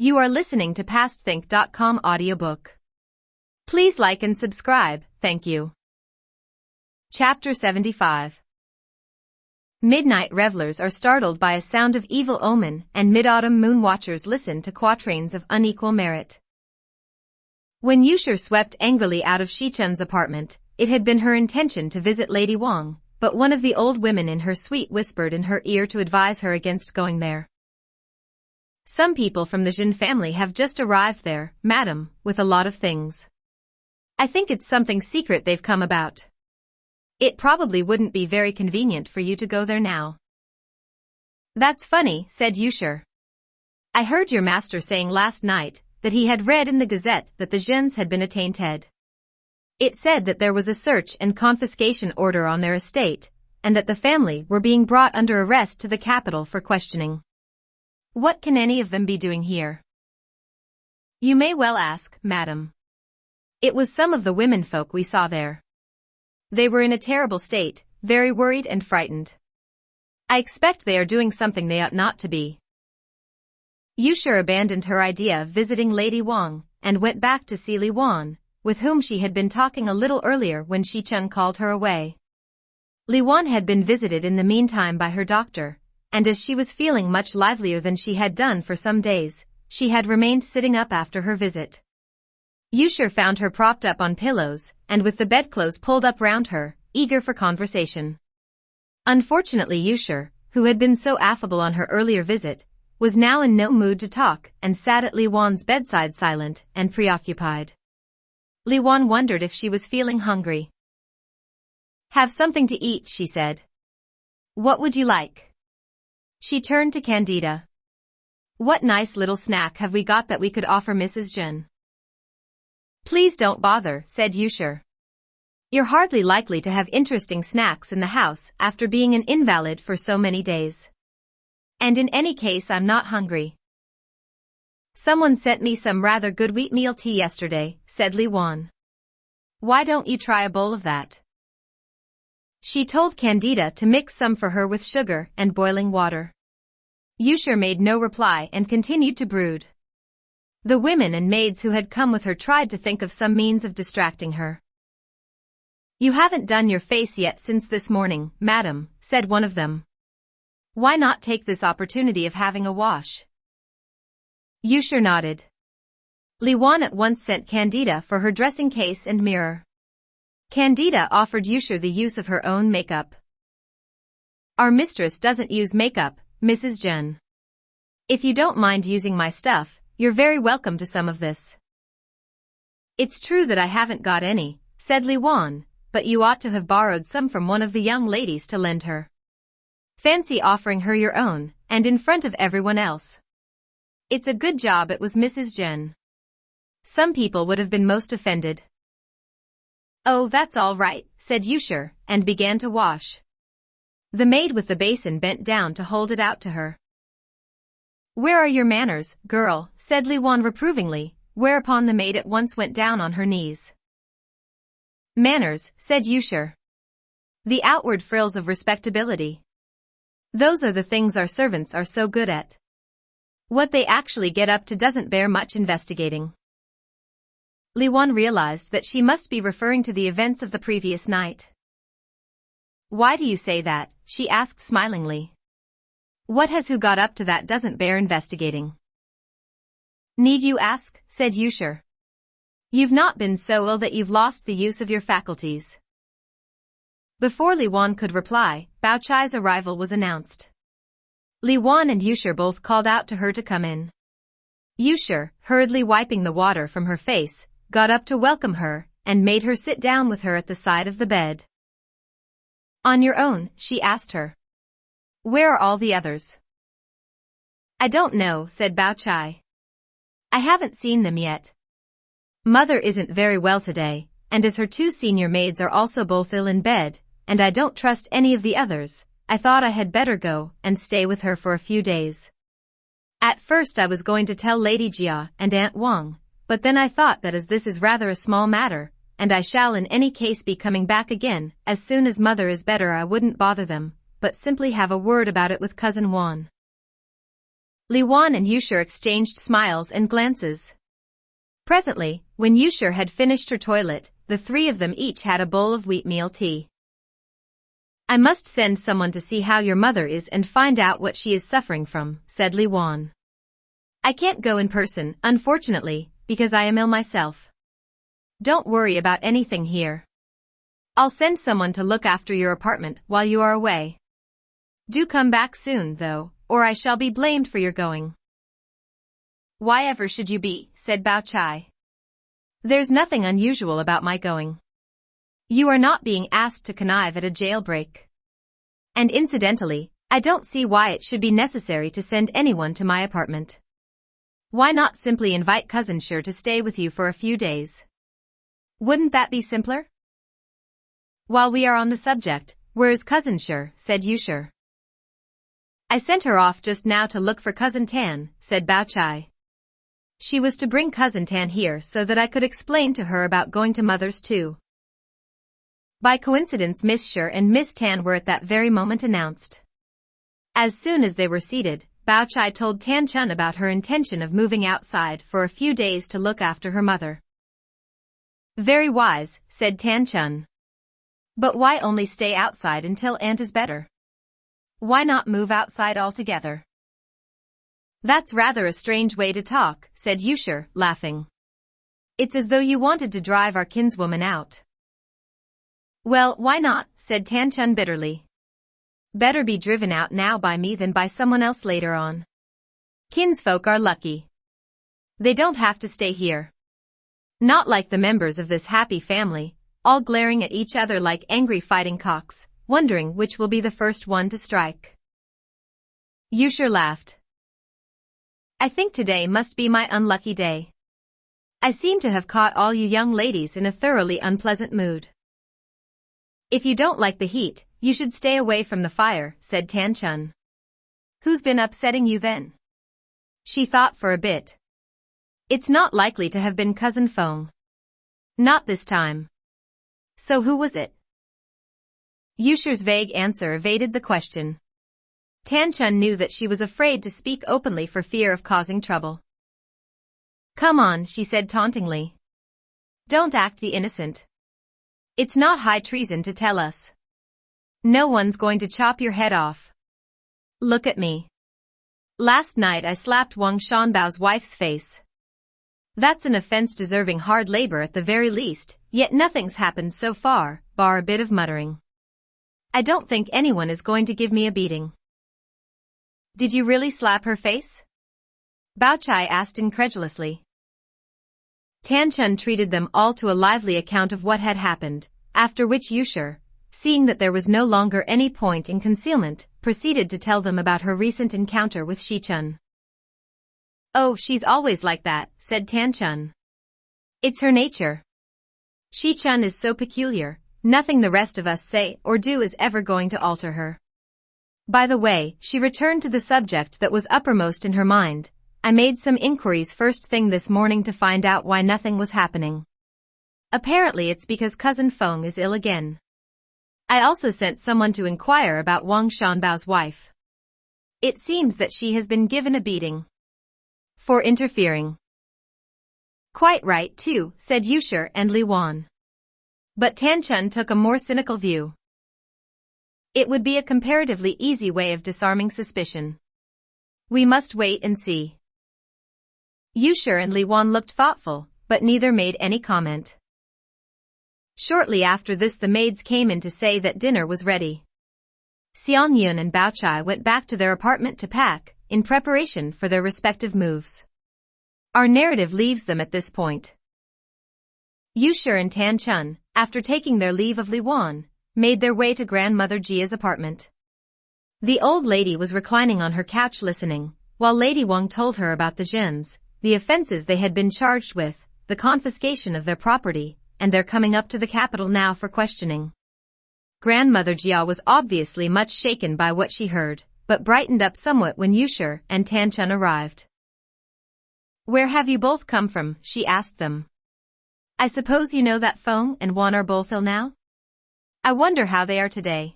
You are listening to PastThink.com audiobook. Please like and subscribe, thank you. Chapter 75. Midnight revelers are startled by a sound of evil omen, and mid-autumn moon watchers listen to quatrains of unequal merit. When Yushir swept angrily out of Shichun's apartment, it had been her intention to visit Lady Wang, but one of the old women in her suite whispered in her ear to advise her against going there. Some people from the Jin family have just arrived there, madam, with a lot of things. I think it's something secret they've come about. It probably wouldn't be very convenient for you to go there now. That's funny, said Yushir. I heard your master saying last night that he had read in the Gazette that the Jins had been attainted. It said that there was a search and confiscation order on their estate, and that the family were being brought under arrest to the capital for questioning. What can any of them be doing here? You may well ask, madam. It was some of the womenfolk we saw there. They were in a terrible state, very worried and frightened. I expect they are doing something they ought not to be. Yushir abandoned her idea of visiting Lady Wang, and went back to see Li Wan, with whom she had been talking a little earlier when Shichun called her away. Li Wan had been visited in the meantime by her doctor, and as she was feeling much livelier than she had done for some days, she had remained sitting up after her visit. Yushir found her propped up on pillows, and with the bedclothes pulled up round her, eager for conversation. Unfortunately Yushir, who had been so affable on her earlier visit, was now in no mood to talk and sat at Li Wan's bedside silent and preoccupied. Li Wan wondered if she was feeling hungry. Have something to eat, she said. What would you like? She turned to Candida. What nice little snack have we got that we could offer Mrs. Jin? Please don't bother, said Yushir. You're hardly likely to have interesting snacks in the house after being an invalid for so many days. And in any case I'm not hungry. Someone sent me some rather good wheatmeal tea yesterday, said Li Wan. Why don't you try a bowl of that? She told Candida to mix some for her with sugar and boiling water. Yushir made no reply and continued to brood. The women and maids who had come with her tried to think of some means of distracting her. You haven't done your face yet since this morning, madam, said one of them. Why not take this opportunity of having a wash? Yushir nodded. Li Wan at once sent Candida for her dressing case and mirror. Candida offered Yushir the use of her own makeup. Our mistress doesn't use makeup, Mrs. Jin. If you don't mind using my stuff, you're very welcome to some of this. It's true that I haven't got any, said Li Wan, but you ought to have borrowed some from one of the young ladies to lend her. Fancy offering her your own, and in front of everyone else. It's a good job it was Mrs. Jin. Some people would have been most offended. Oh, that's all right, said Yushir, and began to wash. The maid with the basin bent down to hold it out to her. Where are your manners, girl, said Li Wan reprovingly, whereupon the maid at once went down on her knees. Manners, said Yushir. The outward frills of respectability. Those are the things our servants are so good at. What they actually get up to doesn't bear much investigating. Li Wan realized that she must be referring to the events of the previous night. Why do you say that? She asked smilingly. What has who got up to that doesn't bear investigating? Need you ask? Said Yushir. You've not been so ill that you've lost the use of your faculties. Before Li Wan could reply, Bao Chai's arrival was announced. Li Wan and Yushir both called out to her to come in. Yushir, hurriedly wiping the water from her face, got up to welcome her, and made her sit down with her at the side of the bed. On your own, she asked her. Where are all the others? I don't know, said Bao Chai. I haven't seen them yet. Mother isn't very well today, and as her two senior maids are also both ill in bed, and I don't trust any of the others, I thought I had better go and stay with her for a few days. At first I was going to tell Lady Jia and Aunt Wang, but then I thought that as this is rather a small matter, and I shall in any case be coming back again as soon as Mother is better, I wouldn't bother them, but simply have a word about it with Cousin Wan. Li Wan and Yusher exchanged smiles and glances. Presently, when Yusher had finished her toilet, the three of them each had a bowl of wheatmeal tea. "I must send someone to see how your mother is and find out what she is suffering from," said Li Wan. "I can't go in person, unfortunately, because I am ill myself. Don't worry about anything here. I'll send someone to look after your apartment while you are away. Do come back soon, though, or I shall be blamed for your going." "Why ever should you be?" said Bao Chai. "There's nothing unusual about my going. You are not being asked to connive at a jailbreak. And incidentally, I don't see why it should be necessary to send anyone to my apartment. Why not simply invite Cousin Sher to stay with you for a few days? Wouldn't that be simpler?" "While we are on the subject, where is Cousin Sher?" said Yusher. "I sent her off just now to look for Cousin Tan," said Bao Chai. "She was to bring Cousin Tan here so that I could explain to her about going to Mother's too." By coincidence Miss Sher and Miss Tan were at that very moment announced. As soon as they were seated, Bao Chai told Tan Chun about her intention of moving outside for a few days to look after her mother. "Very wise," said Tan Chun. "But why only stay outside until Aunt is better? Why not move outside altogether?" "That's rather a strange way to talk," said Yusher, laughing. "It's as though you wanted to drive our kinswoman out." "Well, why not?" said Tan Chun bitterly. "Better be driven out now by me than by someone else later on. Kinsfolk are lucky. They don't have to stay here. Not like the members of this happy family, all glaring at each other like angry fighting cocks, wondering which will be the first one to strike." Yusher laughed. "I think today must be my unlucky day. I seem to have caught all you young ladies in a thoroughly unpleasant mood." "If you don't like the heat, you should stay away from the fire," said Tan Chun. "Who's been upsetting you then?" She thought for a bit. "It's not likely to have been Cousin Feng. Not this time. So who was it?" Yusher's vague answer evaded the question. Tan Chun knew that she was afraid to speak openly for fear of causing trouble. "Come on," she said tauntingly. "Don't act the innocent. It's not high treason to tell us. No one's going to chop your head off. Look at me. Last night I slapped Wang Shanbao's wife's face. That's an offense deserving hard labor at the very least, yet nothing's happened so far, bar a bit of muttering. I don't think anyone is going to give me a beating." "Did you really slap her face?" Bao Chai asked incredulously. Tan Chun treated them all to a lively account of what had happened, after which Yusher, seeing that there was no longer any point in concealment, proceeded to tell them about her recent encounter with Shi Chun. "Oh, she's always like that," said Tan Chun. "It's her nature. Shi Chun is so peculiar, nothing the rest of us say or do is ever going to alter her. By the way," she returned to the subject that was uppermost in her mind, "I made some inquiries first thing this morning to find out why nothing was happening. Apparently it's because Cousin Feng is ill again. I also sent someone to inquire about Wang Shanbao's wife. It seems that she has been given a beating. For interfering." "Quite right too," said Yusher and Li Wan. But Tan Chun took a more cynical view. "It would be a comparatively easy way of disarming suspicion. We must wait and see." Yusher and Li Wan looked thoughtful, but neither made any comment. Shortly after this the maids came in to say that dinner was ready. Xiang Yun and Bao Chai went back to their apartment to pack, in preparation for their respective moves. Our narrative leaves them at this point. Yusher and Tan Chun, after taking their leave of Li Wan, made their way to Grandmother Jia's apartment. The old lady was reclining on her couch listening, while Lady Wang told her about the Zhens, the offenses they had been charged with, the confiscation of their property, and their coming up to the capital now for questioning. Grandmother Jia was obviously much shaken by what she heard, but brightened up somewhat when Yusher and Tan Chun arrived. "Where have you both come from?" she asked them. "I suppose you know that Feng and Wan are both ill now? I wonder how they are today."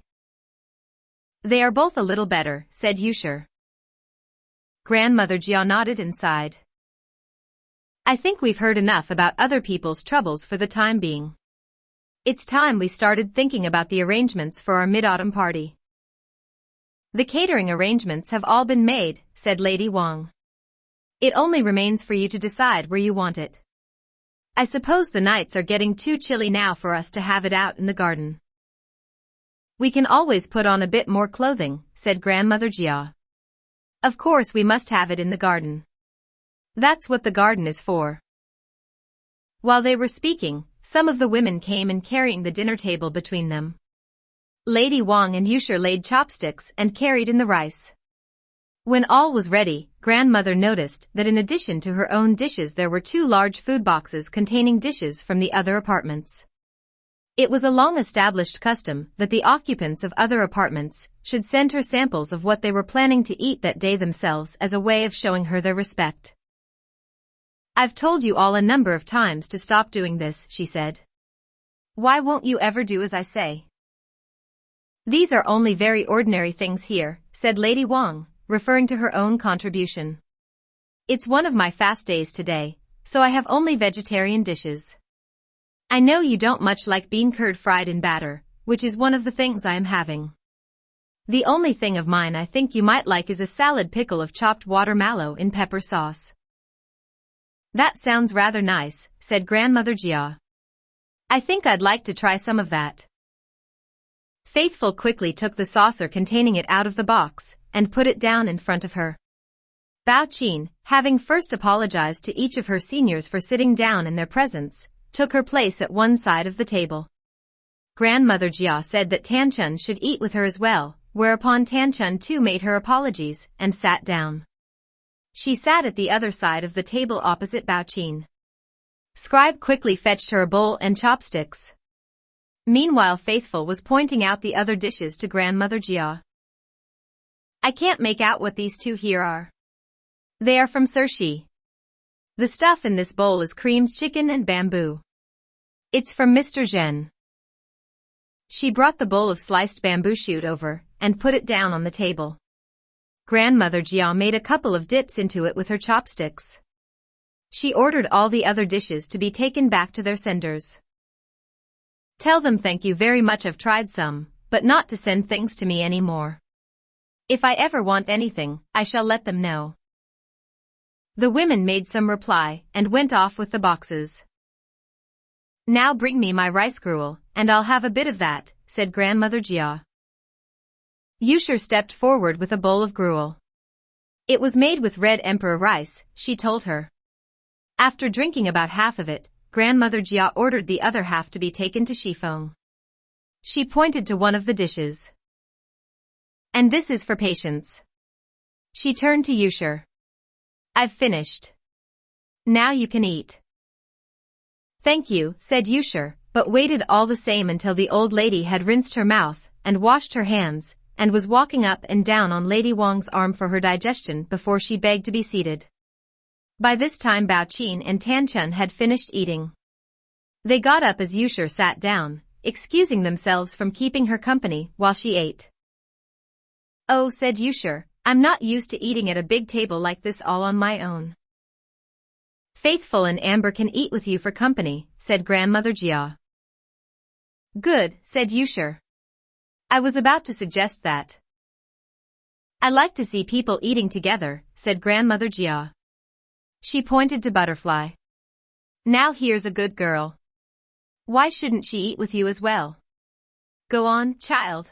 "They are both a little better," said Yusher. Grandmother Jia nodded and sighed. I think we've heard enough about other people's troubles for the time being. It's time we started thinking about the arrangements for our mid-autumn party. The catering arrangements have all been made, said Lady Wang. It only remains for you to decide where you want it. I suppose the nights are getting too chilly now for us to have it out in the garden. We can always put on a bit more clothing, said Grandmother Jia. Of course we must have it in the garden. That's what the garden is for. While they were speaking, some of the women came in carrying the dinner table between them. Lady Wang and Yusher laid chopsticks and carried in the rice. When all was ready, Grandmother noticed that in addition to her own dishes there were 2 large food boxes containing dishes from the other apartments. It was a long-established custom that the occupants of other apartments should send her samples of what they were planning to eat that day themselves as a way of showing her their respect. I've told you all a number of times to stop doing this, she said. Why won't you ever do as I say? These are only very ordinary things here, said Lady Wang, referring to her own contribution. It's one of my fast days today, so I have only vegetarian dishes. I know you don't much like bean curd fried in batter, which is one of the things I am having. The only thing of mine I think you might like is a salad pickle of chopped watermallow in pepper sauce. That sounds rather nice, said Grandmother Jia. I think I'd like to try some of that. Faithful quickly took the saucer containing it out of the box and put it down in front of her. Cao Xueqin, having first apologized to each of her seniors for sitting down in their presence, took her place at one side of the table. Grandmother Jia said that Tanchun should eat with her as well, whereupon Tanchun too made her apologies and sat down. She sat at the other side of the table opposite Cao Xueqin. Scribe quickly fetched her a bowl and chopsticks. Meanwhile Faithful was pointing out the other dishes to Grandmother Jia. I can't make out what these 2 here are. They are from Surshi. The stuff in this bowl is creamed chicken and bamboo. It's from Mr. Zhen. She brought the bowl of sliced bamboo shoot over and put it down on the table. Grandmother Jia made a couple of dips into it with her chopsticks. She ordered all the other dishes to be taken back to their senders. Tell them thank you very much, I've tried some, but not to send things to me anymore. If I ever want anything, I shall let them know. The women made some reply and went off with the boxes. Now bring me my rice gruel, and I'll have a bit of that, said Grandmother Jia. Yusher stepped forward with a bowl of gruel. It was made with red emperor rice, she told her. After drinking about half of it, Grandmother Jia ordered the other half to be taken to Shifeng. She pointed to one of the dishes. And this is for Patience. She turned to Yusher. I've finished. Now you can eat. Thank you, said Yusher, but waited all the same until the old lady had rinsed her mouth and washed her hands and was walking up and down on Lady Wang's arm for her digestion before she begged to be seated. By this time Cao Xueqin and Tanchun had finished eating. They got up as Yusher sat down, excusing themselves from keeping her company while she ate. Oh, said Yusher, I'm not used to eating at a big table like this all on my own. Faithful and Amber can eat with you for company, said Grandmother Jia. Good, said Yusher. I was about to suggest that. I like to see people eating together, said Grandmother Jia. She pointed to Butterfly. Now here's a good girl. Why shouldn't she eat with you as well? Go on, child.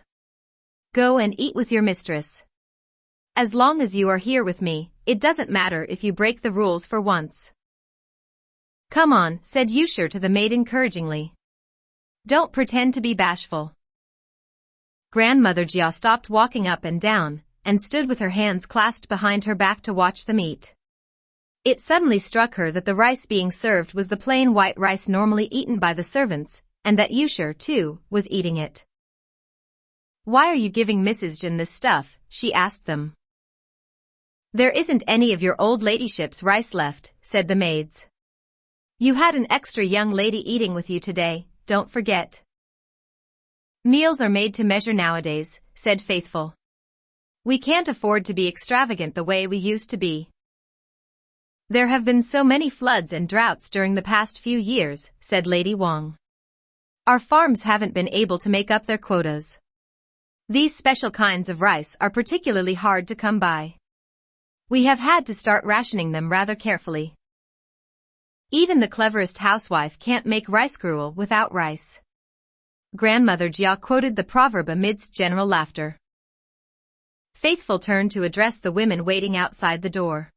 Go and eat with your mistress. As long as you are here with me, it doesn't matter if you break the rules for once. Come on, said Yusher to the maid encouragingly. Don't pretend to be bashful. Grandmother Jia stopped walking up and down, and stood with her hands clasped behind her back to watch them eat. It suddenly struck her that the rice being served was the plain white rice normally eaten by the servants, and that Yusher, too, was eating it. Why are you giving Mrs. Jin this stuff? She asked them. There isn't any of your old ladyship's rice left, said the maids. You had an extra young lady eating with you today, don't forget. Meals are made to measure nowadays, said Faithful. We can't afford to be extravagant the way we used to be. There have been so many floods and droughts during the past few years, said Lady Wang. Our farms haven't been able to make up their quotas. These special kinds of rice are particularly hard to come by. We have had to start rationing them rather carefully. Even the cleverest housewife can't make rice gruel without rice. Grandmother Jia quoted the proverb amidst general laughter. Faithful turned to address the women waiting outside the door.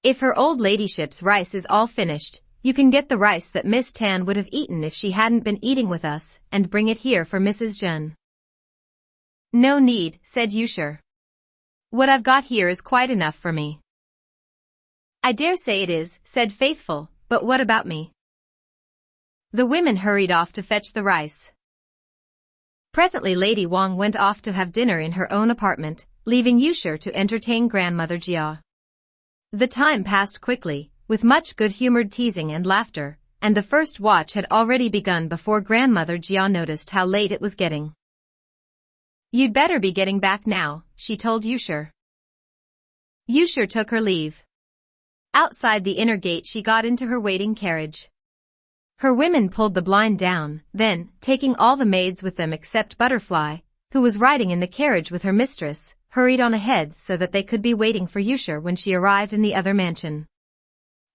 If her old ladyship's rice is all finished, you can get the rice that Miss Tan would have eaten if she hadn't been eating with us, and bring it here for Mrs. Zhen. No need, said Yusher. What I've got here is quite enough for me. I dare say it is, said Faithful, but what about me? The women hurried off to fetch the rice. Presently Lady Wang went off to have dinner in her own apartment, leaving Yusher to entertain Grandmother Jia. The time passed quickly, with much good-humored teasing and laughter, and the first watch had already begun before Grandmother Jia noticed how late it was getting. You'd better be getting back now, she told Yusher. Yusher took her leave. Outside the inner gate she got into her waiting carriage. Her women pulled the blind down, then, taking all the maids with them except Butterfly, who was riding in the carriage with her mistress, hurried on ahead so that they could be waiting for Yusher when she arrived in the other mansion.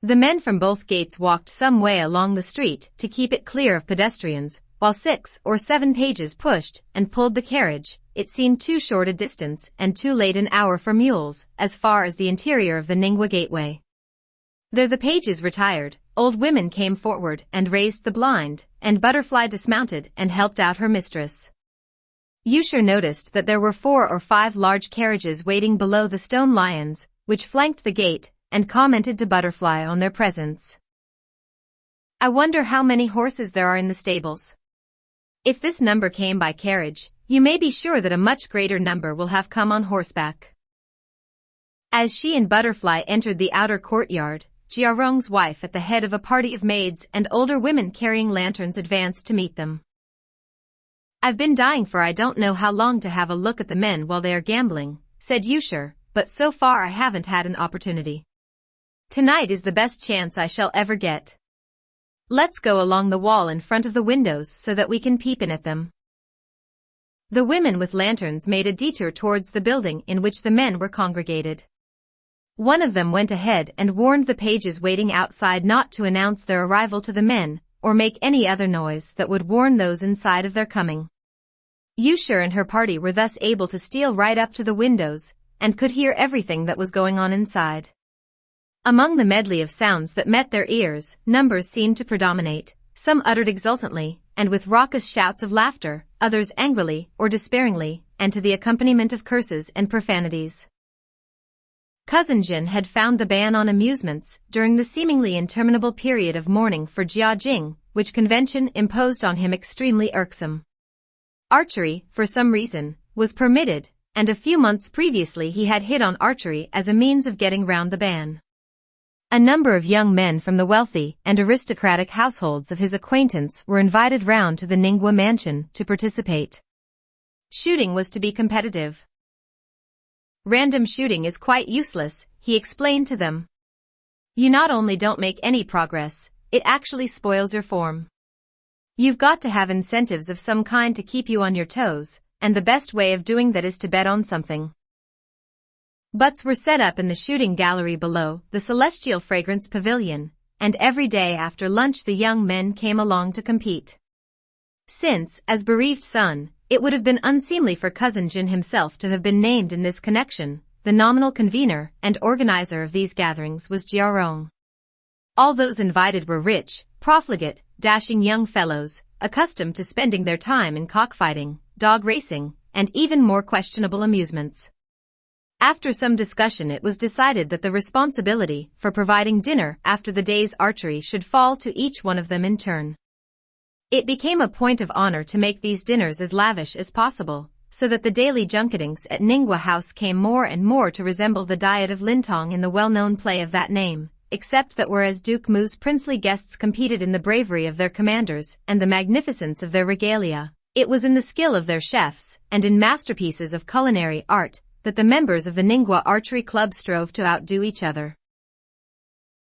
The men from both gates walked some way along the street to keep it clear of pedestrians, while 6 or 7 pages pushed and pulled the carriage. It seemed too short a distance and too late an hour for mules, as far as the interior of the Ningwa gateway. Though the pages retired, old women came forward and raised the blind, and Butterfly dismounted and helped out her mistress. Yusher noticed that there were 4 or 5 large carriages waiting below the stone lions, which flanked the gate, and commented to Butterfly on their presence. I wonder how many horses there are in the stables. If this number came by carriage, you may be sure that a much greater number will have come on horseback. As she and Butterfly entered the outer courtyard, Jiarong's wife at the head of a party of maids and older women carrying lanterns advanced to meet them. I've been dying for I don't know how long to have a look at the men while they are gambling, said Yusher, but so far I haven't had an opportunity. Tonight is the best chance I shall ever get. Let's go along the wall in front of the windows so that we can peep in at them. The women with lanterns made a detour towards the building in which the men were congregated. One of them went ahead and warned the pages waiting outside not to announce their arrival to the men, or make any other noise that would warn those inside of their coming. Yusher and her party were thus able to steal right up to the windows, and could hear everything that was going on inside. Among the medley of sounds that met their ears, numbers seemed to predominate. Some uttered exultantly, and with raucous shouts of laughter, others angrily or despairingly, and to the accompaniment of curses and profanities. Cousin Jin had found the ban on amusements during the seemingly interminable period of mourning for Jia Jing, which convention imposed on him extremely irksome. Archery, for some reason, was permitted, and a few months previously he had hit on archery as a means of getting round the ban. A number of young men from the wealthy and aristocratic households of his acquaintance were invited round to the Ningwa mansion to participate. Shooting was to be competitive. Random shooting is quite useless, he explained to them. You not only don't make any progress, it actually spoils your form. You've got to have incentives of some kind to keep you on your toes, and the best way of doing that is to bet on something. Butts were set up in the shooting gallery below the Celestial Fragrance Pavilion, and every day after lunch the young men came along to compete. Since, as bereaved son, it would have been unseemly for Cousin Jin himself to have been named in this connection, the nominal convener and organizer of these gatherings was Jiarong. All those invited were rich, profligate, dashing young fellows, accustomed to spending their time in cockfighting, dog racing, and even more questionable amusements. After some discussion it was decided that the responsibility for providing dinner after the day's archery should fall to each one of them in turn. It became a point of honor to make these dinners as lavish as possible, so that the daily junketings at Ningwa House came more and more to resemble the diet of Lintong in the well-known play of that name, except that whereas Duke Mu's princely guests competed in the bravery of their commanders and the magnificence of their regalia, It was in the skill of their chefs, and in masterpieces of culinary art, that the members of the Ningwa Archery Club strove to outdo each other.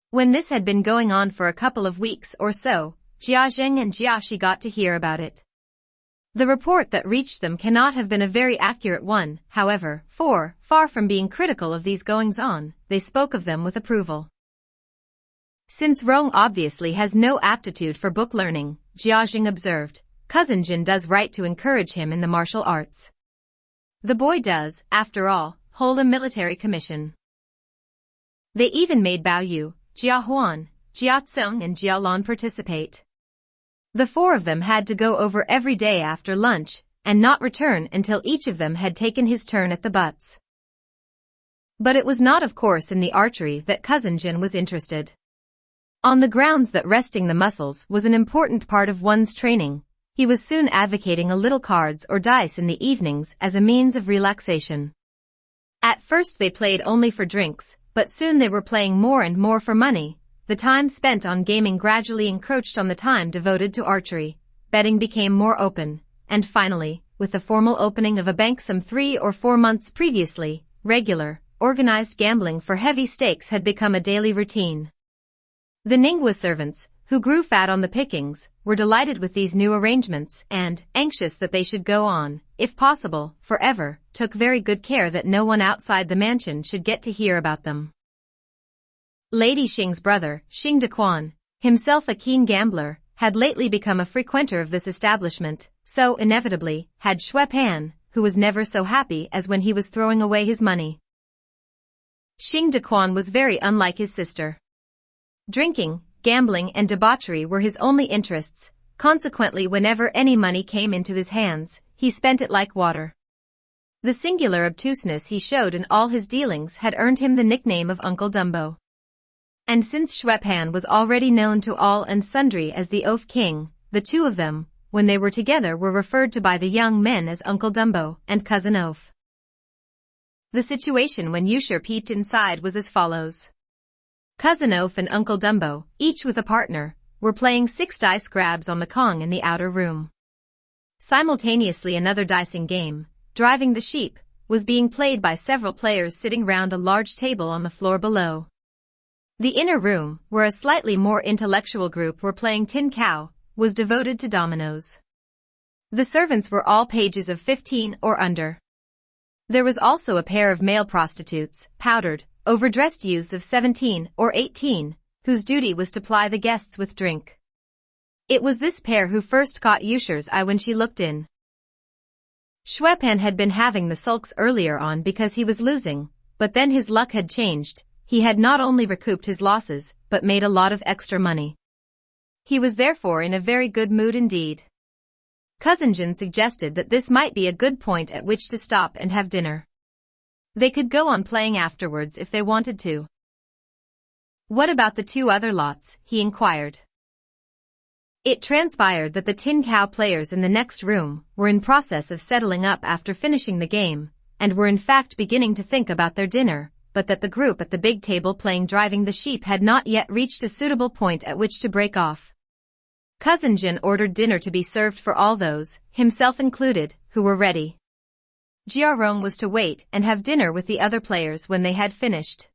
When this had been going on for a couple of weeks or so, Jiazheng and Jiaxi got to hear about it. The report that reached them cannot have been a very accurate one, however, for, far from being critical of these goings-on, they spoke of them with approval. Since Rong obviously has no aptitude for book learning, Jiazheng observed, Cousin Jin does right to encourage him in the martial arts. The boy does, after all, hold a military commission. They even made Bao Yu, Jia Huan, Jia Tsung and Jia Lan participate. The four of them had to go over every day after lunch, and not return until each of them had taken his turn at the butts. But it was not of course in the archery that Cousin Jin was interested. On the grounds that resting the muscles was an important part of one's training, he was soon advocating a little cards or dice in the evenings as a means of relaxation. At first they played only for drinks, but soon they were playing more and more for money. The time spent on gaming gradually encroached on the time devoted to archery, betting became more open, and finally, with the formal opening of a bank some 3 or 4 months previously, regular, organized gambling for heavy stakes had become a daily routine. The Ningwa servants, who grew fat on the pickings, were delighted with these new arrangements and, anxious that they should go on, if possible, forever, took very good care that no one outside the mansion should get to hear about them. Lady Xing's brother, Xing Dequan, himself a keen gambler, had lately become a frequenter of this establishment, so inevitably, had Xueqin, who was never so happy as when he was throwing away his money. Xing Dequan was very unlike his sister. Drinking, gambling and debauchery were his only interests, consequently whenever any money came into his hands, he spent it like water. The singular obtuseness he showed in all his dealings had earned him the nickname of Uncle Dumbo. And since Xueqin was already known to all and sundry as the Oaf King, the two of them, when they were together were referred to by the young men as Uncle Dumbo and Cousin Oaf. The situation when Yusher peeped inside was as follows. Cousin Oaf and Uncle Dumbo, each with a partner, were playing 6 dice grabs on the Kong in the outer room. Simultaneously another dicing game, Driving the Sheep, was being played by several players sitting round a large table on the floor below. The inner room, where a slightly more intellectual group were playing Tin Cow, was devoted to dominoes. The servants were all pages of 15 or under. There was also a pair of male prostitutes, powdered, overdressed youths of 17 or 18, whose duty was to ply the guests with drink. It was this pair who first caught Yusher's eye when she looked in. Xueqin had been having the sulks earlier on because he was losing, but then his luck had changed. He had not only recouped his losses, but made a lot of extra money. He was therefore in a very good mood indeed. Cousin Jin suggested that this might be a good point at which to stop and have dinner. They could go on playing afterwards if they wanted to. What about the 2 other lots, he inquired. It transpired that the Tin Cow players in the next room were in process of settling up after finishing the game, and were in fact beginning to think about their dinner, but that the group at the big table playing Driving the Sheep had not yet reached a suitable point at which to break off. Cousin Jin ordered dinner to be served for all those, himself included, who were ready. Jiarong was to wait and have dinner with the other players when they had finished.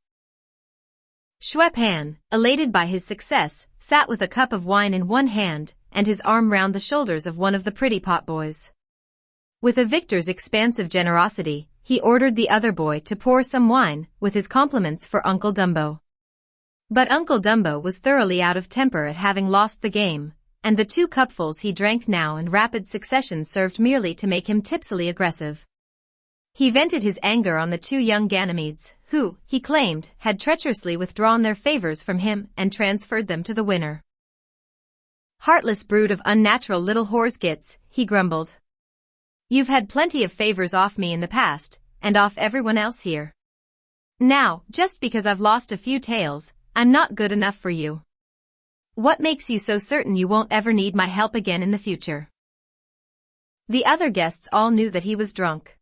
Xueqin, elated by his success, sat with a cup of wine in one hand and his arm round the shoulders of one of the pretty potboys. With a victor's expansive generosity, he ordered the other boy to pour some wine, with his compliments for Uncle Dumbo. But Uncle Dumbo was thoroughly out of temper at having lost the game, and the 2 cupfuls he drank now in rapid succession served merely to make him tipsily aggressive. He vented his anger on the 2 young Ganymedes, who, he claimed, had treacherously withdrawn their favors from him and transferred them to the winner. Heartless brood of unnatural little horsegits, he grumbled. You've had plenty of favors off me in the past, and off everyone else here. Now, just because I've lost a few tails, I'm not good enough for you. What makes you so certain you won't ever need my help again in the future? The other guests all knew that he was drunk.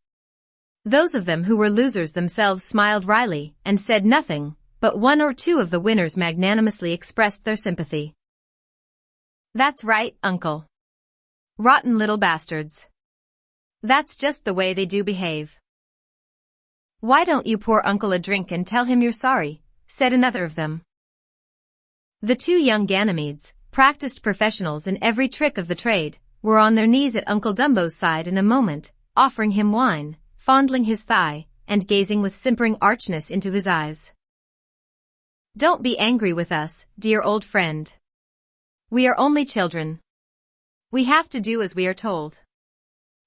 Those of them who were losers themselves smiled wryly and said nothing, but 1 or 2 of the winners magnanimously expressed their sympathy. That's right, Uncle. Rotten little bastards. That's just the way they do behave. Why don't you pour Uncle a drink and tell him you're sorry, said another of them. The two young Ganymedes, practiced professionals in every trick of the trade, were on their knees at Uncle Dumbo's side in a moment, offering him wine, fondling his thigh, and gazing with simpering archness into his eyes. Don't be angry with us, dear old friend. We are only children. We have to do as we are told.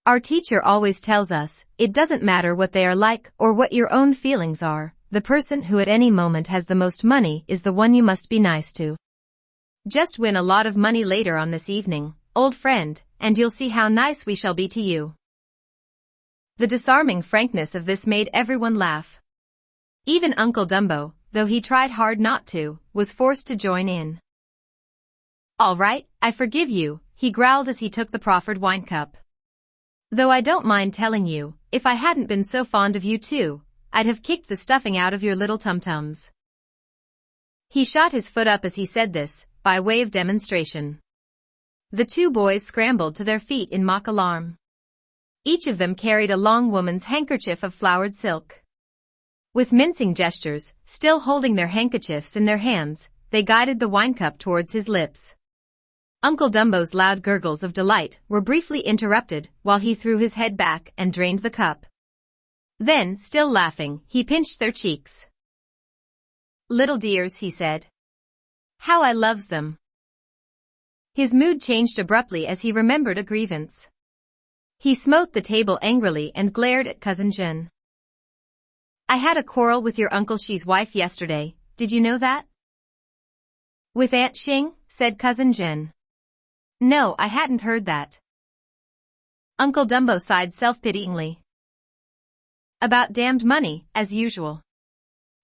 Our teacher always tells us, it doesn't matter what they are like or what your own feelings are, the person who at any moment has the most money is the one you must be nice to. Just win a lot of money later on this evening, old friend, and you'll see how nice we shall be to you. The disarming frankness of this made everyone laugh. Even Uncle Dumbo, though he tried hard not to, was forced to join in. All right, I forgive you, he growled as he took the proffered wine cup. Though I don't mind telling you, if I hadn't been so fond of you too, I'd have kicked the stuffing out of your little tum-tums. He shot his foot up as he said this, by way of demonstration. The two boys scrambled to their feet in mock alarm. Each of them carried a long woman's handkerchief of flowered silk. With mincing gestures, still holding their handkerchiefs in their hands, they guided the wine cup towards his lips. Uncle Dumbo's loud gurgles of delight were briefly interrupted while he threw his head back and drained the cup. Then, still laughing, he pinched their cheeks. Little dears, he said. How I loves them. His mood changed abruptly as he remembered a grievance. He smote the table angrily and glared at Cousin Jen. I had a quarrel with your Uncle Xi's wife yesterday, did you know that? With Aunt Xing, said Cousin Jen. No, I hadn't heard that. Uncle Dumbo sighed self-pityingly. About damned money, as usual.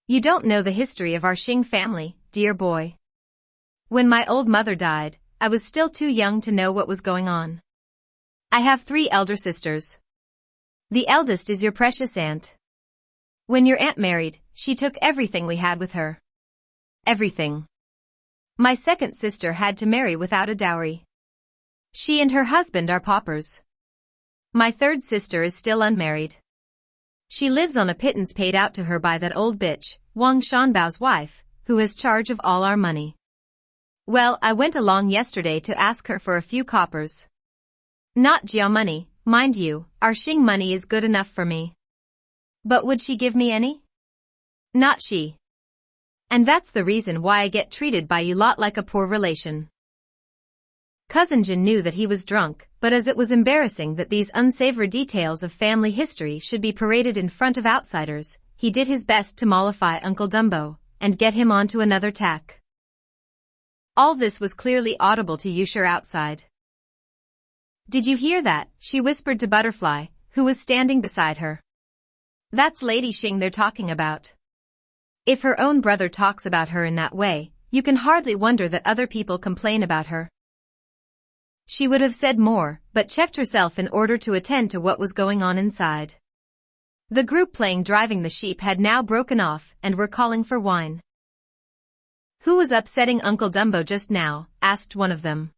You don't know the history of our Xing family, dear boy. When my old mother died, I was still too young to know what was going on. I have 3 elder sisters. The eldest is your precious aunt. When your aunt married, she took everything we had with her. Everything. My second sister had to marry without a dowry. She and her husband are paupers. My third sister is still unmarried. She lives on a pittance paid out to her by that old bitch, Wang Shanbao's wife, who has charge of all our money. Well, I went along yesterday to ask her for a few coppers. Not Jiao money, mind you, our Xing money is good enough for me. But would she give me any? Not she. And that's the reason why I get treated by you lot like a poor relation. Cousin Jin knew that he was drunk, but as it was embarrassing that these unsavory details of family history should be paraded in front of outsiders, he did his best to mollify Uncle Dumbo, and get him onto another tack. All this was clearly audible to Yusher outside. Did you hear that? She whispered to Butterfly, who was standing beside her. That's Lady Xing they're talking about. If her own brother talks about her in that way, you can hardly wonder that other people complain about her. She would have said more, but checked herself in order to attend to what was going on inside. The group playing Driving the Sheep had now broken off and were calling for wine. Who was upsetting Uncle Dumbo just now? Asked one of them.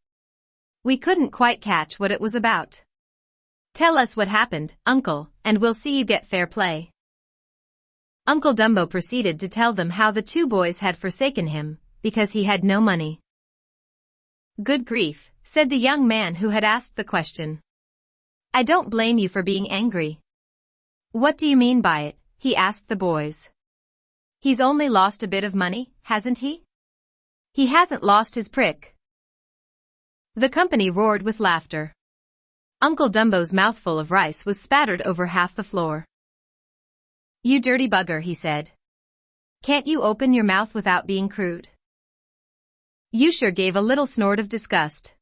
We couldn't quite catch what it was about. Tell us what happened, Uncle, and we'll see you get fair play. Uncle Dumbo proceeded to tell them how the two boys had forsaken him, because he had no money. Good grief, said the young man who had asked the question. I don't blame you for being angry. What do you mean by it? He asked the boys. He's only lost a bit of money, hasn't he? He hasn't lost his prick. The company roared with laughter. Uncle Dumbo's mouthful of rice was spattered over half the floor. You dirty bugger, he said. Can't you open your mouth without being crude? Yusher gave a little snort of disgust.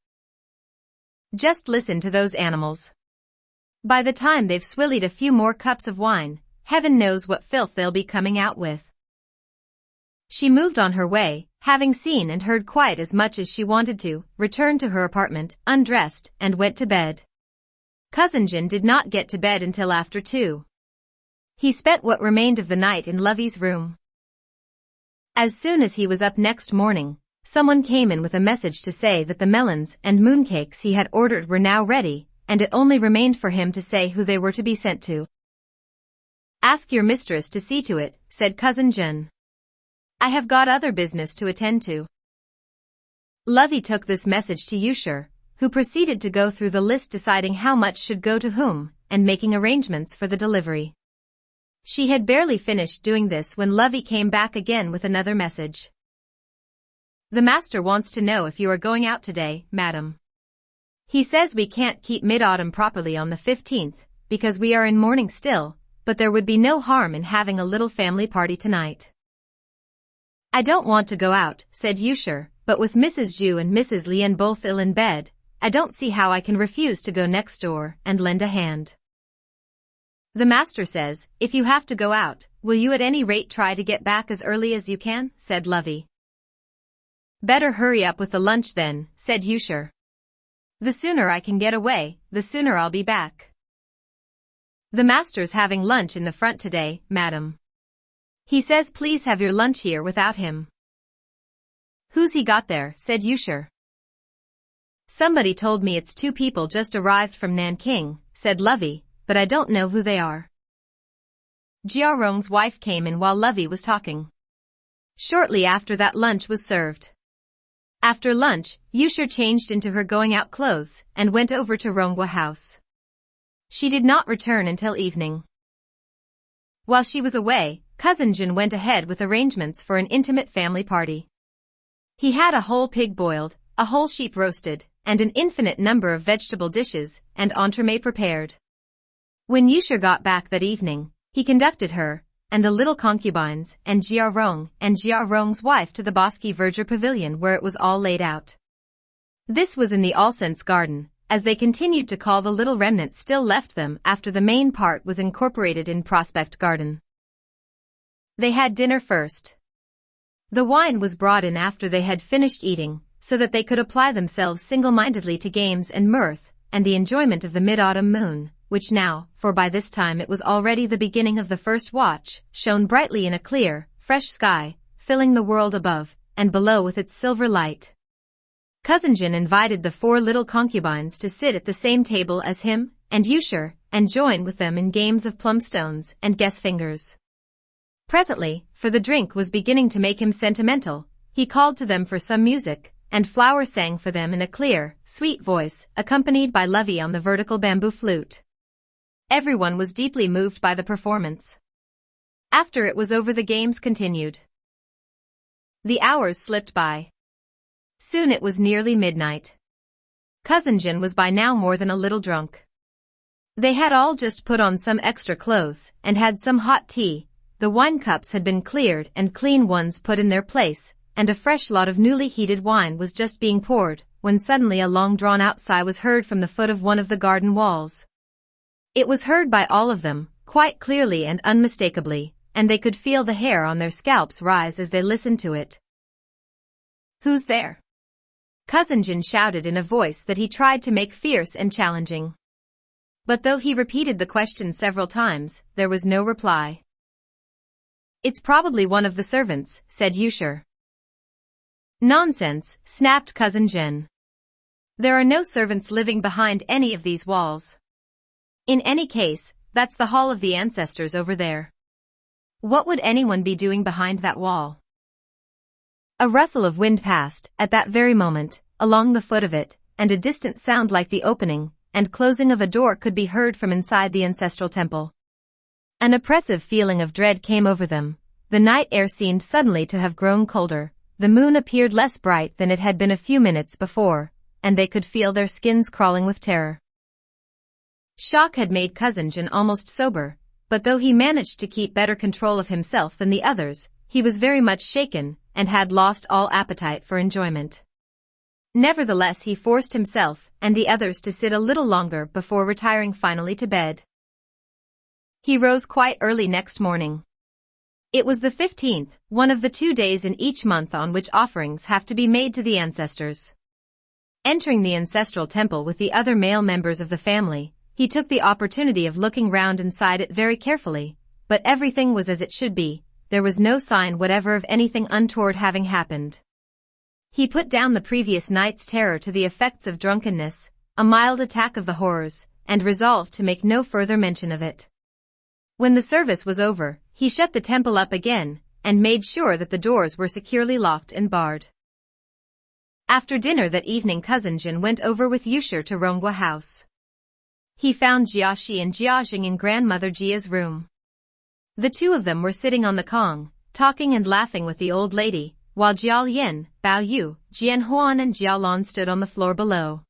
Just listen to those animals. By the time they've swillied a few more cups of wine, heaven knows what filth they'll be coming out with. She moved on her way, having seen and heard quite as much as she wanted to, returned to her apartment, undressed, and went to bed. Cousin Jin did not get to bed until after 2. He spent what remained of the night in Lovey's room. As soon as he was up next morning, someone came in with a message to say that the melons and mooncakes he had ordered were now ready, and it only remained for him to say who they were to be sent to. "Ask your mistress to see to it," said Cousin Jen. "I have got other business to attend to." Lovey took this message to Yusher, who proceeded to go through the list deciding how much should go to whom, and making arrangements for the delivery. She had barely finished doing this when Lovey came back again with another message. "The master wants to know if you are going out today, madam. He says we can't keep Mid-Autumn properly on the 15th, because we are in mourning still, but there would be no harm in having a little family party tonight." "I don't want to go out," said Yusher, "but with Mrs. Ju and Mrs. Lien both ill in bed, I don't see how I can refuse to go next door and lend a hand." "The master says, if you have to go out, will you at any rate try to get back as early as you can?" said Lovey. "Better hurry up with the lunch then," said Yusher. "The sooner I can get away, the sooner I'll be back." "The master's having lunch in the front today, madam. He says please have your lunch here without him." "Who's he got there?" said Yusher. "Somebody told me it's 2 people just arrived from Nanking," said Lovey, "but I don't know who they are." Jia Rong's wife came in while Lovey was talking. Shortly after that, lunch was served. After lunch, Yusher changed into her going-out clothes and went over to Ronghua House. She did not return until evening. While she was away, Cousin Jin went ahead with arrangements for an intimate family party. He had a whole pig boiled, a whole sheep roasted, and an infinite number of vegetable dishes and entremet prepared. When Yusher got back that evening, he conducted her, and the little concubines, and Jia Rong and Jia Rong's wife to the bosky verdure pavilion where it was all laid out. This was in the Allsense Garden, as they continued to call the little remnant still left them after the main part was incorporated in Prospect Garden. They had dinner first. The wine was brought in after they had finished eating, so that they could apply themselves single-mindedly to games and mirth, and the enjoyment of the mid-autumn moon, which now, for by this time it was already the beginning of the first watch, shone brightly in a clear, fresh sky, filling the world above and below with its silver light. Cousin Jin invited the 4 little concubines to sit at the same table as him and Yusher, and join with them in games of plumstones and guess fingers. Presently, for the drink was beginning to make him sentimental, he called to them for some music, and Flower sang for them in a clear, sweet voice, accompanied by Lovey on the vertical bamboo flute. Everyone was deeply moved by the performance. After it was over, the games continued. The hours slipped by. Soon it was nearly midnight. Cousin Jin was by now more than a little drunk. They had all just put on some extra clothes and had some hot tea. The wine cups had been cleared and clean ones put in their place, and a fresh lot of newly heated wine was just being poured, when suddenly a long drawn-out sigh was heard from the foot of one of the garden walls. It was heard by all of them, quite clearly and unmistakably, and they could feel the hair on their scalps rise as they listened to it. "Who's there?" Cousin Jin shouted in a voice that he tried to make fierce and challenging. But though he repeated the question several times, there was no reply. "It's probably one of the servants," said Yusher. "Nonsense," snapped Cousin Jin. "There are no servants living behind any of these walls. In any case, that's the hall of the ancestors over there. What would anyone be doing behind that wall?" A rustle of wind passed, at that very moment, along the foot of it, and a distant sound like the opening and closing of a door could be heard from inside the ancestral temple. An oppressive feeling of dread came over them. The night air seemed suddenly to have grown colder, the moon appeared less bright than it had been a few minutes before, and they could feel their skins crawling with terror. Shock had made Cousin Jin almost sober, but though he managed to keep better control of himself than the others, he was very much shaken, and had lost all appetite for enjoyment. Nevertheless, he forced himself and the others to sit a little longer before retiring finally to bed. He rose quite early next morning. It was the 15th, one of the 2 days in each month on which offerings have to be made to the ancestors. Entering the ancestral temple with the other male members of the family, he took the opportunity of looking round inside it very carefully, but everything was as it should be. There was no sign whatever of anything untoward having happened. He put down the previous night's terror to the effects of drunkenness, a mild attack of the horrors, and resolved to make no further mention of it. When the service was over, he shut the temple up again, and made sure that the doors were securely locked and barred. After dinner that evening, Cousin Jin went over with Yusher to Ronghua House. He found Jiaxi and Jiaxing in Grandmother Jia's room. The two of them were sitting on the Kong, talking and laughing with the old lady, while Jiao Yin, Bao Yu, Jian Huan and Jiao Lan stood on the floor below.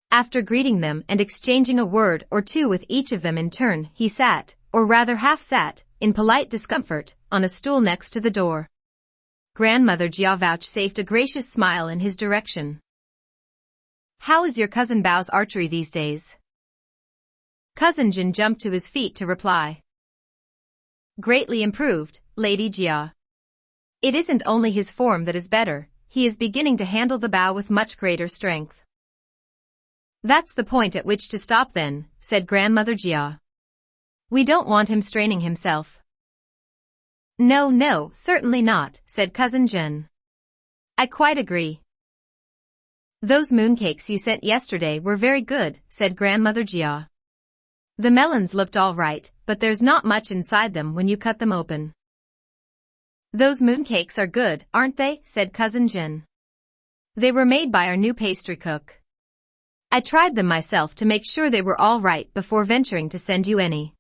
After greeting them and exchanging a word or two with each of them in turn, he sat, or rather half sat, in polite discomfort, on a stool next to the door. Grandmother Jia vouchsafed a gracious smile in his direction. "How is your cousin Bao's archery these days?" Cousin Jin jumped to his feet to reply. "Greatly improved, Lady Jia. It isn't only his form that is better, he is beginning to handle the bow with much greater strength." "That's the point at which to stop then," said Grandmother Jia. "We don't want him straining himself." No, certainly not," said Cousin Jin. "I quite agree." "Those mooncakes you sent yesterday were very good," said Grandmother Jia. "The melons looked all right, but there's not much inside them when you cut them open." "Those mooncakes are good, aren't they?" said Cousin Jin. "They were made by our new pastry cook. I tried them myself to make sure they were all right before venturing to send you any.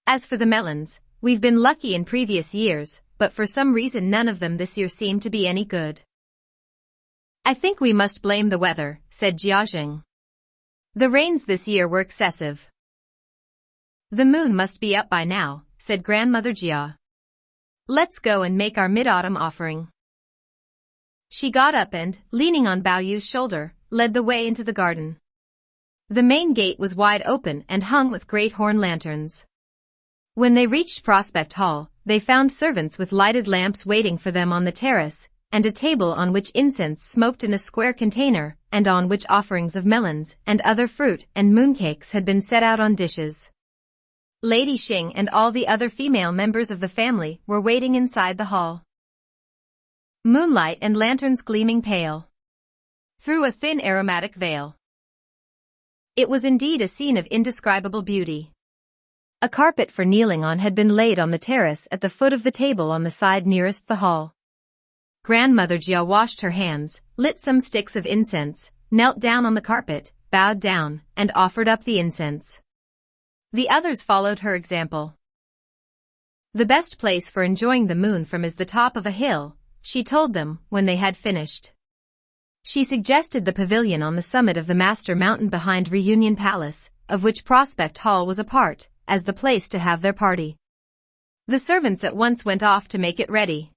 As for the melons, we've been lucky in previous years, but for some reason none of them this year seem to be any good." "I think we must blame the weather," said Jiaxing. "The rains this year were excessive." "The moon must be up by now," said Grandmother Jia. "Let's go and make our mid-autumn offering." She got up and, leaning on Bao Yu's shoulder, led the way into the garden. The main gate was wide open and hung with great horn lanterns. When they reached Prospect Hall, they found servants with lighted lamps waiting for them on the terrace, and a table on which incense smoked in a square container, and on which offerings of melons and other fruit and mooncakes had been set out on dishes. Lady Xing and all the other female members of the family were waiting inside the hall. Moonlight and lanterns gleaming pale through a thin aromatic veil. It was indeed a scene of indescribable beauty. A carpet for kneeling on had been laid on the terrace at the foot of the table on the side nearest the hall. Grandmother Jia washed her hands, lit some sticks of incense, knelt down on the carpet, bowed down, and offered up the incense. The others followed her example. "The best place for enjoying the moon from is the top of a hill," she told them when they had finished. She suggested the pavilion on the summit of the Master Mountain behind Reunion Palace, of which Prospect Hall was a part, as the place to have their party. The servants at once went off to make it ready.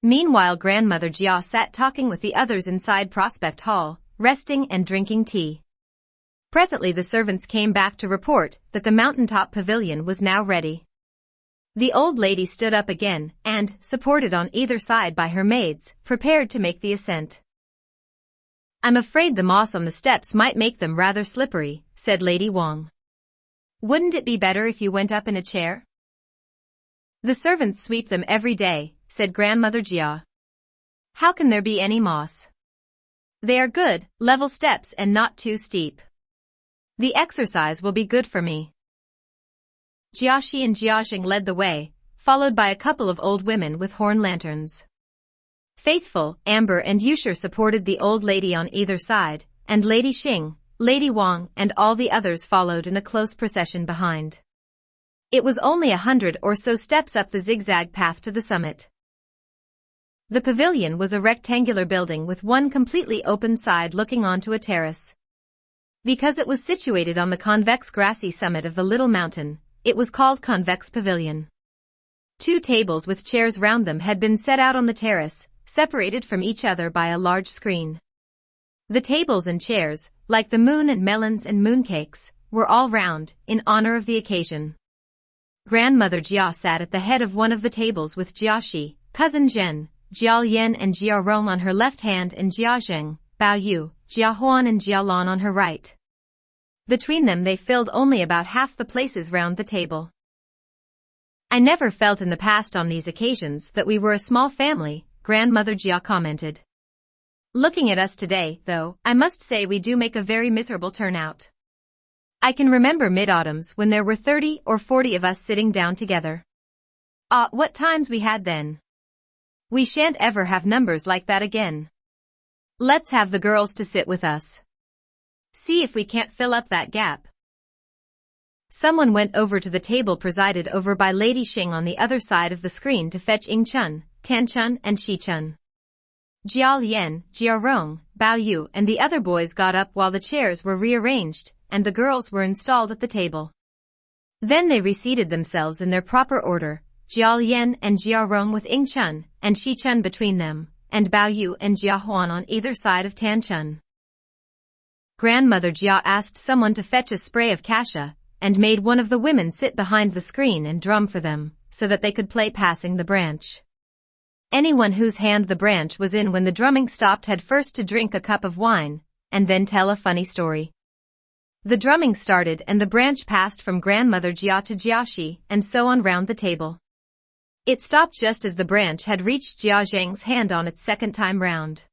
Meanwhile Grandmother Jia sat talking with the others inside Prospect Hall, resting and drinking tea. Presently the servants came back to report that the mountaintop pavilion was now ready. The old lady stood up again and, supported on either side by her maids, prepared to make the ascent. "I'm afraid the moss on the steps might make them rather slippery," said Lady Wang. "Wouldn't it be better if you went up in a chair?" "The servants sweep them every day," said Grandmother Jia. "How can there be any moss? They are good, level steps and not too steep. The exercise will be good for me." Jiaxi and Jiaxing led the way, followed by a couple of old women with horn lanterns. Faithful, Amber and Yusher supported the old lady on either side, and Lady Xing, Lady Wang and all the others followed in a close procession behind. It was only 100 or so steps up the zigzag path to the summit. The pavilion was a rectangular building with one completely open side looking onto a terrace. Because it was situated on the convex grassy summit of the little mountain, it was called Convex Pavilion. 2 tables with chairs round them had been set out on the terrace, separated from each other by a large screen. The tables and chairs, like the moon and melons and mooncakes, were all round, in honor of the occasion. Grandmother Jia sat at the head of one of the tables with Jiaxi, Cousin Zhen, Jiao Yan and Jia Rong on her left hand and Jiaxing, Bao Yu, Jia Huan and Jia Lan on her right. Between them they filled only about half the places round the table. "I never felt in the past on these occasions that we were a small family," Grandmother Jia commented. Looking at us today, though, I must say we do make a very miserable turnout. I can remember mid-autumns when there were 30 or 40 of us sitting down together. Ah, what times we had then. We shan't ever have numbers like that again. Let's have the girls to sit with us. See if we can't fill up that gap. Someone went over to the table presided over by Lady Xing on the other side of the screen to fetch Ying Chun, Tan Chun and Shi Chun. Jia Lian, Jia Rong, Bao Yu and the other boys got up while the chairs were rearranged, and the girls were installed at the table. Then they reseated themselves in their proper order, Jia Lian and Jia Rong with Ying Chun, and Shi Chun between them, and Bao Yu and Jia Huan on either side of Tan Chun. Grandmother Jia asked someone to fetch a spray of cassia, and made one of the women sit behind the screen and drum for them, so that they could play passing the branch. Anyone whose hand the branch was in when the drumming stopped had first to drink a cup of wine, and then tell a funny story. The drumming started and the branch passed from Grandmother Jia to Jiaxi, and so on round the table. It stopped just as the branch had reached Jia Zheng's hand on its second time round.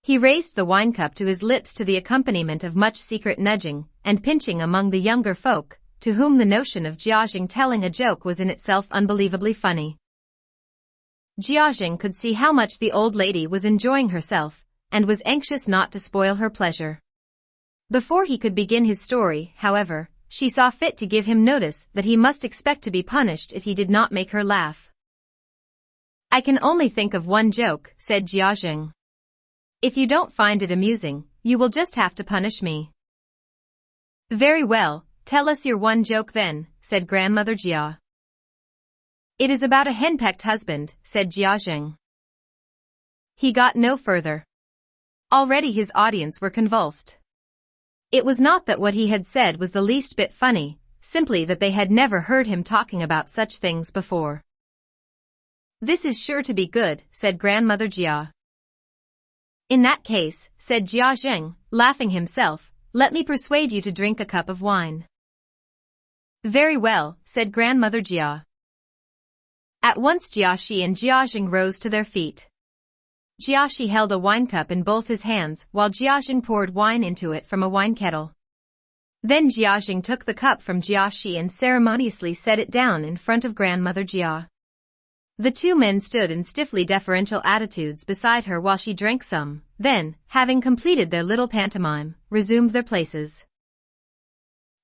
He raised the wine cup to his lips to the accompaniment of much secret nudging and pinching among the younger folk, to whom the notion of Jiaxing telling a joke was in itself unbelievably funny. Jiaxing could see how much the old lady was enjoying herself, and was anxious not to spoil her pleasure. Before he could begin his story, however, she saw fit to give him notice that he must expect to be punished if he did not make her laugh. "I can only think of one joke," said Jiaxing. "If you don't find it amusing, you will just have to punish me." "Very well, tell us your one joke then," said Grandmother Jia. "It is about a henpecked husband," said Jiaxing. He got no further. Already his audience were convulsed. It was not that what he had said was the least bit funny, simply that they had never heard him talking about such things before. "This is sure to be good," said Grandmother Jia. "In that case," said Jiaxing, laughing himself, "let me persuade you to drink a cup of wine." "Very well," said Grandmother Jia. At once Jiaxi and Jiaxing rose to their feet. Jiaxi held a wine cup in both his hands while Jiaxing poured wine into it from a wine kettle. Then Jiaxing took the cup from Jiaxi and ceremoniously set it down in front of Grandmother Jia. The two men stood in stiffly deferential attitudes beside her while she drank some, then, having completed their little pantomime, resumed their places.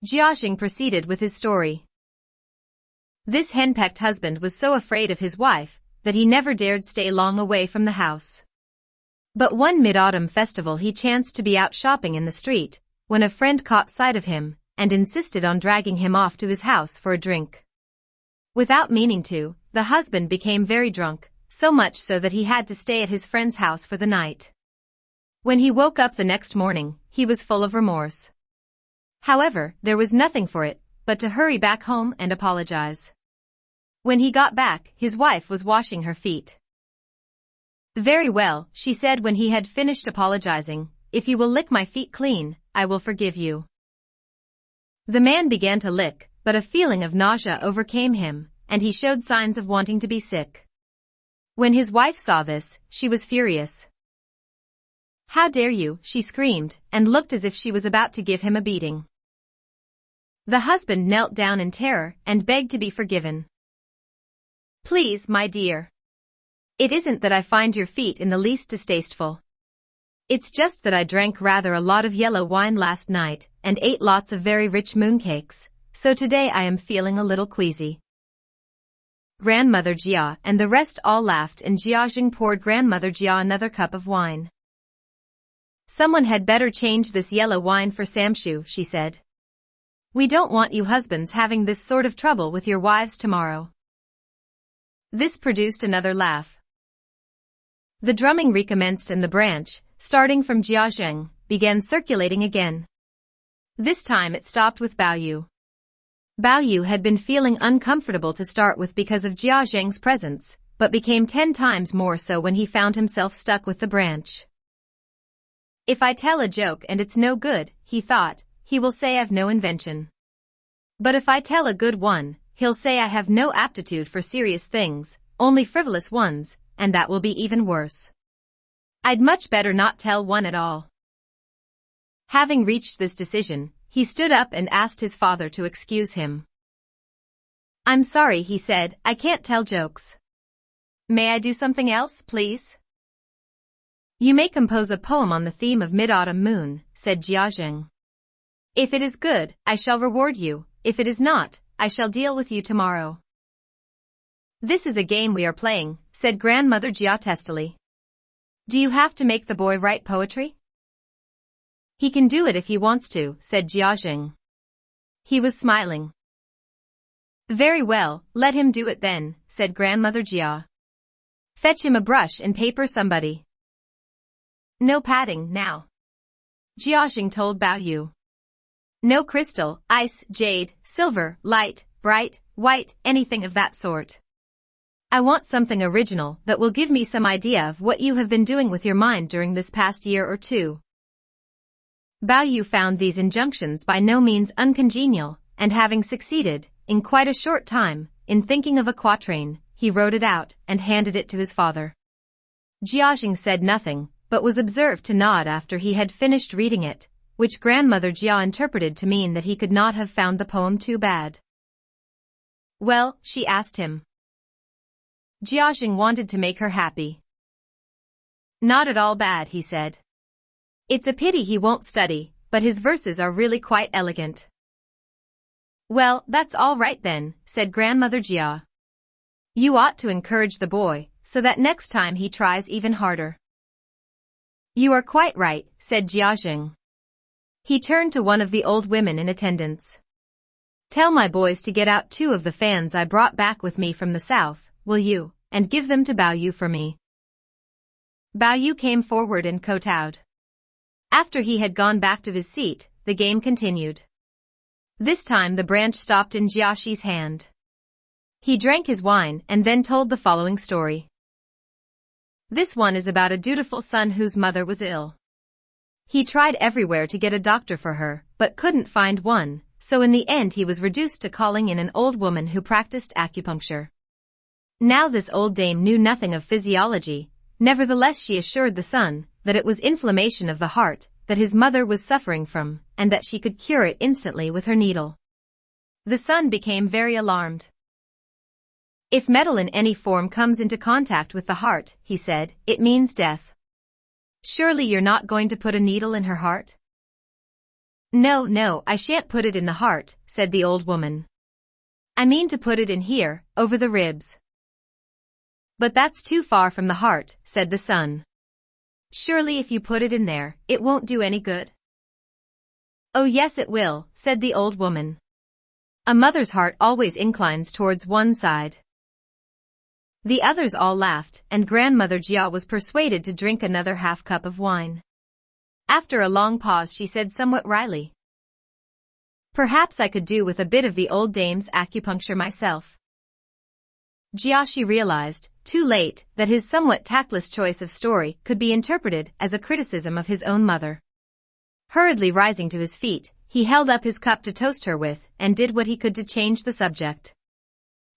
Jiaxing proceeded with his story. This henpecked husband was so afraid of his wife that he never dared stay long away from the house. But one mid-autumn festival he chanced to be out shopping in the street, when a friend caught sight of him, and insisted on dragging him off to his house for a drink. Without meaning to, the husband became very drunk, so much so that he had to stay at his friend's house for the night. When he woke up the next morning, he was full of remorse. However, there was nothing for it but to hurry back home and apologize. When he got back, his wife was washing her feet. "Very well," she said when he had finished apologizing, "if you will lick my feet clean, I will forgive you." The man began to lick, but a feeling of nausea overcame him, and he showed signs of wanting to be sick. When his wife saw this, she was furious. "How dare you?" she screamed, and looked as if she was about to give him a beating. The husband knelt down in terror and begged to be forgiven. "Please, my dear. It isn't that I find your feet in the least distasteful. It's just that I drank rather a lot of yellow wine last night and ate lots of very rich mooncakes, so today I am feeling a little queasy." Grandmother Jia and the rest all laughed and Jiaxing poured Grandmother Jia another cup of wine. "Someone had better change this yellow wine for samshu," she said. "We don't want you husbands having this sort of trouble with your wives tomorrow." This produced another laugh. The drumming recommenced and the branch, starting from Jiaxing, began circulating again. This time it stopped with Bao Yu. Bao Yu had been feeling uncomfortable to start with because of Jiaxing's presence, but became 10 times more so when he found himself stuck with the branch. "If I tell a joke and it's no good," he thought, "he will say I've no invention. But if I tell a good one, he'll say I have no aptitude for serious things, only frivolous ones, and that will be even worse." I'd much better not tell one at all. Having reached this decision, he stood up and asked his father to excuse him. I'm sorry, he said, I can't tell jokes. May I do something else, please? You may compose a poem on the theme of Mid-Autumn Moon, said Jiazheng. If it is good, I shall reward you. If it is not, I shall deal with you tomorrow. This is a game we are playing, said Grandmother Jia testily. Do you have to make the boy write poetry? He can do it if he wants to, said Jiazheng. He was smiling. Very well, let him do it then, said Grandmother Jia. Fetch him a brush and paper, somebody. No padding, now. Jiazheng told Bao Yu. No crystal, ice, jade, silver, light, bright, white, anything of that sort. I want something original that will give me some idea of what you have been doing with your mind during this past year or two. Bao Yu found these injunctions by no means uncongenial, and having succeeded, in quite a short time, in thinking of a quatrain, he wrote it out and handed it to his father. Jiazheng said nothing, but was observed to nod after he had finished reading it, which Grandmother Jia interpreted to mean that he could not have found the poem too bad. Well, she asked him. Jiazheng wanted to make her happy. Not at all bad, he said. It's a pity he won't study, but his verses are really quite elegant. Well, that's all right then, said Grandmother Jia. You ought to encourage the boy, so that next time he tries even harder. You are quite right, said Jiazheng. He turned to one of the old women in attendance. Tell my boys to get out 2 of the fans I brought back with me from the south, will you, and give them to Bao Yu for me. Bao Yu came forward and kowtowed. After he had gone back to his seat, the game continued. This time the branch stopped in Jiaxi's hand. He drank his wine and then told the following story. This one is about a dutiful son whose mother was ill. He tried everywhere to get a doctor for her, but couldn't find one, so in the end he was reduced to calling in an old woman who practiced acupuncture. Now this old dame knew nothing of physiology, nevertheless she assured the son that it was inflammation of the heart that his mother was suffering from, and that she could cure it instantly with her needle. The son became very alarmed. If metal in any form comes into contact with the heart, he said, it means death. Surely you're not going to put a needle in her heart? No, I shan't put it in the heart, said the old woman. I mean to put it in here, over the ribs. But that's too far from the heart, said the son. Surely if you put it in there, it won't do any good. Oh yes it will, said the old woman. A mother's heart always inclines towards one side. The others all laughed, and Grandmother Jia was persuaded to drink another half cup of wine. After a long pause she said somewhat wryly. Perhaps I could do with a bit of the old dame's acupuncture myself. Jiaxi realized, too late, that his somewhat tactless choice of story could be interpreted as a criticism of his own mother. Hurriedly rising to his feet, he held up his cup to toast her with, and did what he could to change the subject.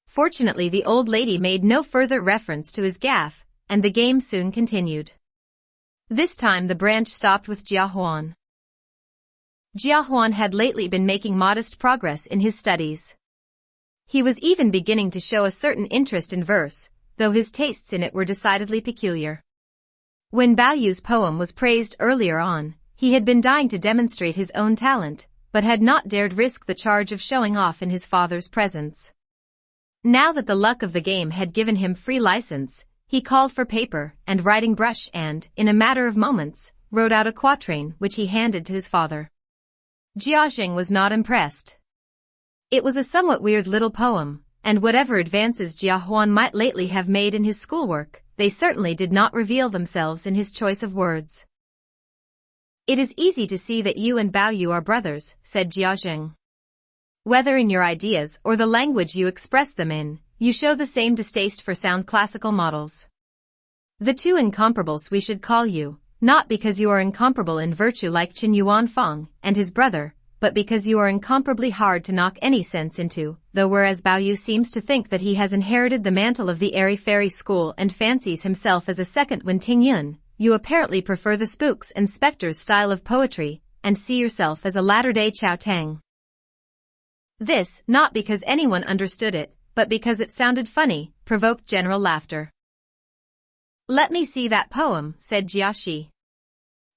Fortunately the old lady made no further reference to his gaffe, and the game soon continued. This time the branch stopped with Jia Huan. Jia Huan had lately been making modest progress in his studies. He was even beginning to show a certain interest in verse, though his tastes in it were decidedly peculiar. When Bao Yu's poem was praised earlier on, he had been dying to demonstrate his own talent, but had not dared risk the charge of showing off in his father's presence. Now that the luck of the game had given him free license, he called for paper and writing brush and, in a matter of moments, wrote out a quatrain which he handed to his father. Jiazheng was not impressed. It was a somewhat weird little poem, and whatever advances Jia Huan might lately have made in his schoolwork, they certainly did not reveal themselves in his choice of words. It is easy to see that you and Bao Yu are brothers, said Jiazheng. Whether in your ideas or the language you express them in, you show the same distaste for sound classical models. The two incomparables we should call you, not because you are incomparable in virtue like Qin Yuan Fang and his brother, but because you are incomparably hard to knock any sense into, though whereas Bao Yu seems to think that he has inherited the mantle of the airy-fairy school and fancies himself as a second Wen Tingyun, you apparently prefer the spooks and specters style of poetry, and see yourself as a latter-day Cao Tang. This, not because anyone understood it, but because it sounded funny, provoked general laughter. "Let me see that poem," said Jiaxi.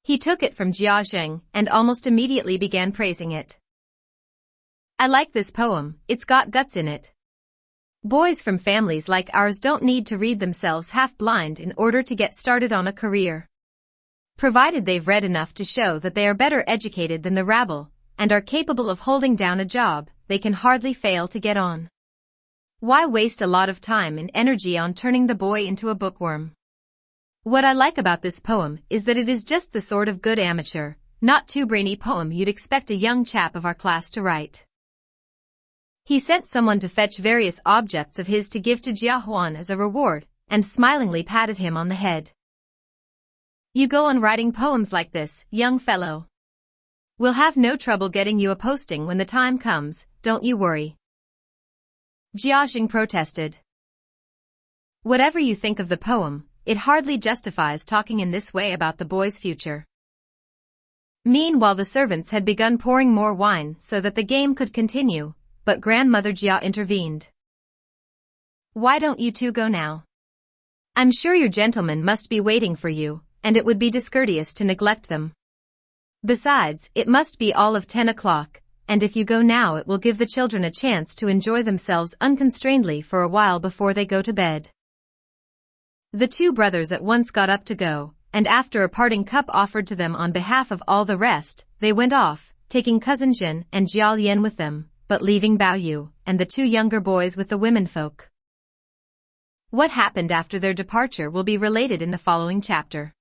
He took it from Jiaxing and almost immediately began praising it. "I like this poem, it's got guts in it. Boys from families like ours don't need to read themselves half-blind in order to get started on a career. Provided they've read enough to show that they are better educated than the rabble, and are capable of holding down a job, they can hardly fail to get on. Why waste a lot of time and energy on turning the boy into a bookworm? What I like about this poem is that it is just the sort of good amateur, not too brainy poem you'd expect a young chap of our class to write." He sent someone to fetch various objects of his to give to Jia Huan as a reward, and smilingly patted him on the head. "You go on writing poems like this, young fellow. We'll have no trouble getting you a posting when the time comes, don't you worry." Jiaxing protested. "Whatever you think of the poem, it hardly justifies talking in this way about the boy's future." Meanwhile the servants had begun pouring more wine so that the game could continue, but Grandmother Jia intervened. "Why don't you two go now? I'm sure your gentlemen must be waiting for you, and it would be discourteous to neglect them. Besides, it must be all of 10 o'clock, and if you go now it will give the children a chance to enjoy themselves unconstrainedly for a while before they go to bed." The two brothers at once got up to go, and after a parting cup offered to them on behalf of all the rest, they went off, taking Cousin Jin and Jiao Lian with them, but leaving Bao Yu and the two younger boys with the womenfolk. What happened after their departure will be related in the following chapter.